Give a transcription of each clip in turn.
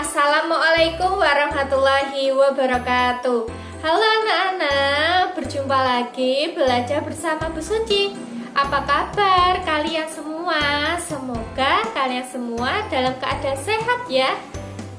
Assalamualaikum warahmatullahi wabarakatuh. Halo anak-anak, berjumpa lagi belajar bersama Bu Suci. Apa kabar kalian semua? Semoga kalian semua dalam keadaan sehat ya.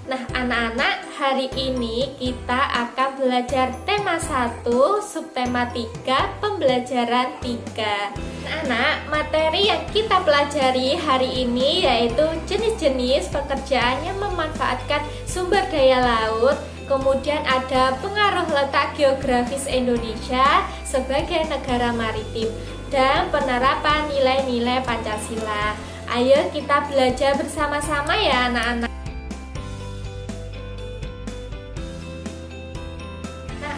Nah anak-anak, hari ini kita akan belajar tema 1, subtema 3, pembelajaran 3. Anak, materi yang kita pelajari hari ini yaitu jenis-jenis pekerjaan yang memanfaatkan sumber daya laut. Kemudian ada pengaruh letak geografis Indonesia sebagai negara maritim dan penerapan nilai-nilai Pancasila. Ayo kita belajar bersama-sama ya anak-anak.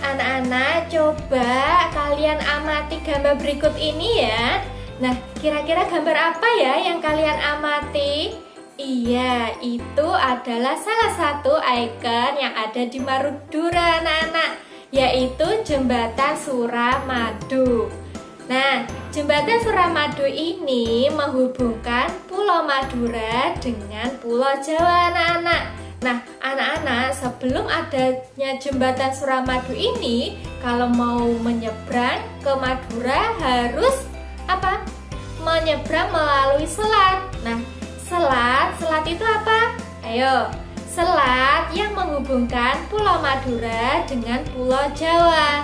Anak-anak, coba kalian amati gambar berikut ini ya. Nah, kira-kira gambar apa ya yang kalian amati? Iya, itu adalah salah satu ikon yang ada di Marudura anak-anak, yaitu Jembatan Suramadu. Nah, Jembatan Suramadu ini menghubungkan Pulau Madura dengan Pulau Jawa anak-anak. Nah, anak-anak, sebelum adanya Jembatan Suramadu ini, kalau mau menyeberang ke Madura harus apa? Menyeberang melalui selat. Nah, selat itu apa? Ayo, selat yang menghubungkan Pulau Madura dengan Pulau Jawa.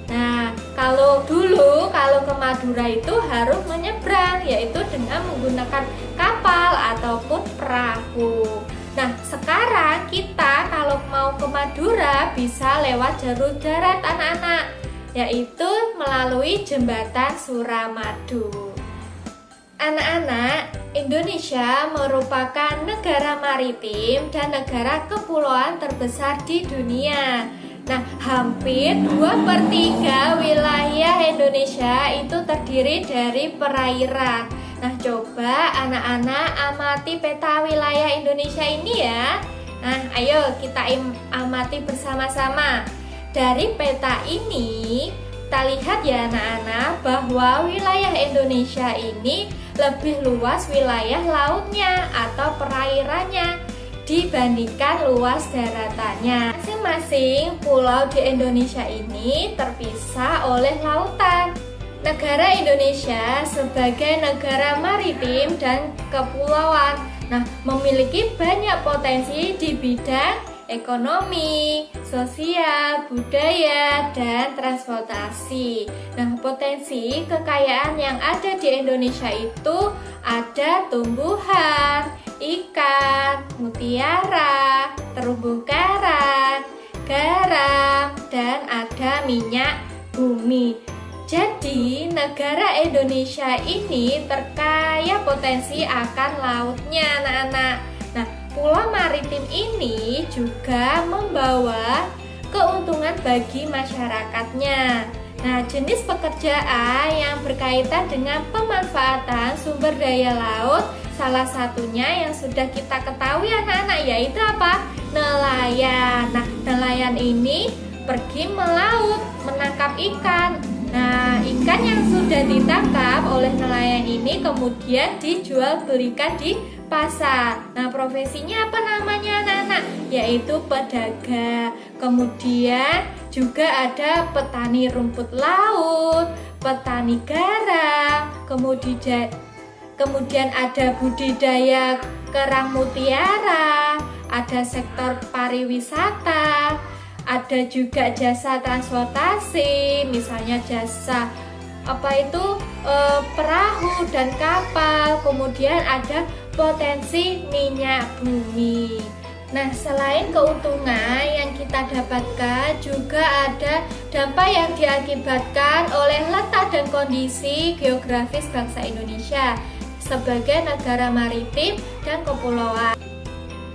Nah, kalau ke Madura itu harus menyeberang, yaitu dengan menggunakan kapal ataupun perahu. Nah, sekarang kita kalau mau ke Madura bisa lewat jalur darat anak-anak, yaitu melalui Jembatan Suramadu. Anak-anak, Indonesia merupakan negara maritim dan negara kepulauan terbesar di dunia. Nah, hampir 2/3 wilayah Indonesia itu terdiri dari perairan. Nah, coba anak-anak amati peta wilayah Indonesia ini ya. Nah, ayo kita amati bersama-sama. Dari peta ini, kita lihat ya anak-anak bahwa wilayah Indonesia ini lebih luas wilayah lautnya atau perairannya dibandingkan luas daratannya. Masing-masing pulau di Indonesia ini terpisah oleh lautan. Negara Indonesia sebagai negara maritim dan kepulauan, memiliki banyak potensi di bidang ekonomi, sosial, budaya, dan transportasi. Potensi kekayaan yang ada di Indonesia itu ada tumbuhan, ikan, mutiara, terumbu karang, garam, dan ada minyak bumi. Jadi, negara Indonesia ini terkaya potensi akan lautnya, anak-anak. Nah, pulau maritim ini juga membawa keuntungan bagi masyarakatnya. Nah, jenis pekerjaan yang berkaitan dengan pemanfaatan sumber daya laut, salah satunya yang sudah kita ketahui anak-anak, yaitu apa? Nelayan. Nah, nelayan ini pergi melaut, menangkap ikan. Nah, ikan yang sudah ditangkap oleh nelayan ini kemudian dijual belikan di pasar. Nah, profesinya apa namanya anak-anak? Yaitu pedagang. Kemudian juga ada petani rumput laut, petani garam, kemudian ada budidaya kerang mutiara, ada sektor pariwisata, ada juga jasa transportasi, misalnya jasa perahu dan kapal, kemudian ada potensi minyak bumi. Nah, selain keuntungan yang kita dapatkan, juga ada dampak yang diakibatkan oleh letak dan kondisi geografis bangsa Indonesia sebagai negara maritim dan kepulauan.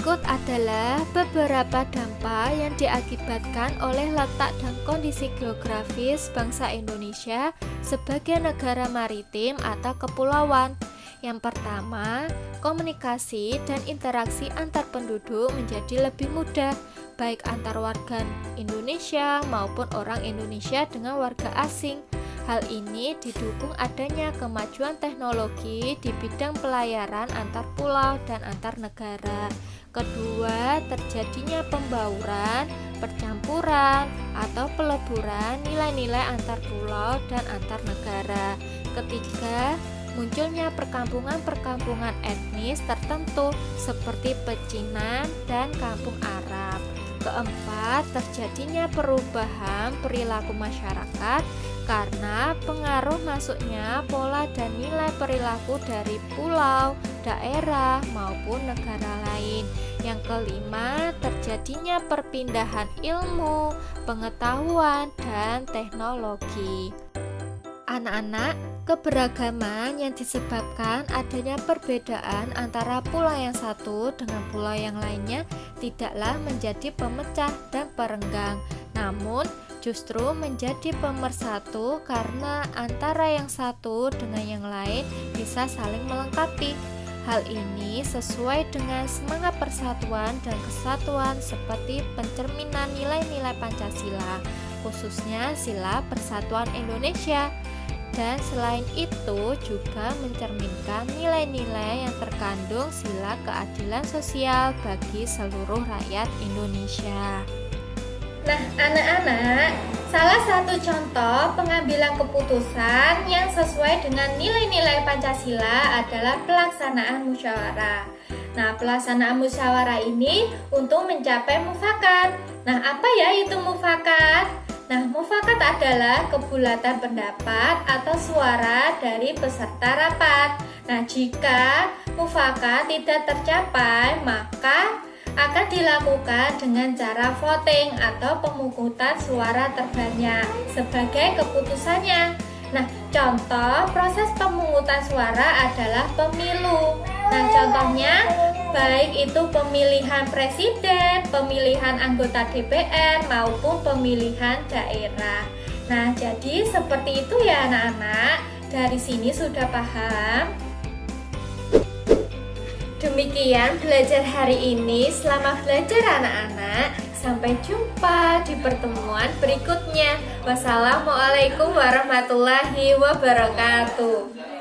Berikut adalah beberapa dampak yang diakibatkan oleh letak dan kondisi geografis bangsa Indonesia sebagai negara maritim atau kepulauan. Yang pertama, komunikasi dan interaksi antar penduduk menjadi lebih mudah, baik antar warga Indonesia maupun orang Indonesia dengan warga asing. Hal ini didukung adanya kemajuan teknologi di bidang pelayaran antar pulau dan antar negara. Kedua, terjadinya pembauran, percampuran, atau peleburan nilai-nilai antar pulau dan antar negara. Ketiga, munculnya perkampungan-perkampungan etnis tertentu seperti pecinan dan kampung Arab. Keempat, terjadinya perubahan perilaku masyarakat karena pengaruh masuknya pola dan nilai perilaku dari pulau, daerah, maupun negara lain. Yang kelima, terjadinya perpindahan ilmu, pengetahuan, dan teknologi. Anak-anak, keberagaman yang disebabkan adanya perbedaan antara pulau yang satu dengan pulau yang lainnya tidaklah menjadi pemecah dan perenggang, namun justru menjadi pemersatu karena antara yang satu dengan yang lain bisa saling melengkapi. Hal ini sesuai dengan semangat persatuan dan kesatuan seperti pencerminan nilai-nilai Pancasila, khususnya Sila Persatuan Indonesia. Dan selain itu juga mencerminkan nilai-nilai yang terkandung sila keadilan sosial bagi seluruh rakyat Indonesia. Nah, anak-anak, salah satu contoh pengambilan keputusan yang sesuai dengan nilai-nilai Pancasila adalah pelaksanaan musyawarah. Nah, pelaksanaan musyawarah ini untuk mencapai mufakat. Nah, apa ya itu mufakat? Nah, mufakat adalah kebulatan pendapat atau suara dari peserta rapat. Nah, jika mufakat tidak tercapai, maka akan dilakukan dengan cara voting atau pemungutan suara terbanyak sebagai keputusannya. Nah, contoh proses pemungutan suara adalah pemilu. Nah, contohnya baik itu pemilihan presiden, pemilihan anggota DPR, maupun pemilihan daerah. Nah, jadi seperti itu ya anak-anak. Dari sini sudah paham? Demikian belajar hari ini. Selamat belajar anak-anak. Sampai jumpa di pertemuan berikutnya. Wassalamualaikum warahmatullahi wabarakatuh.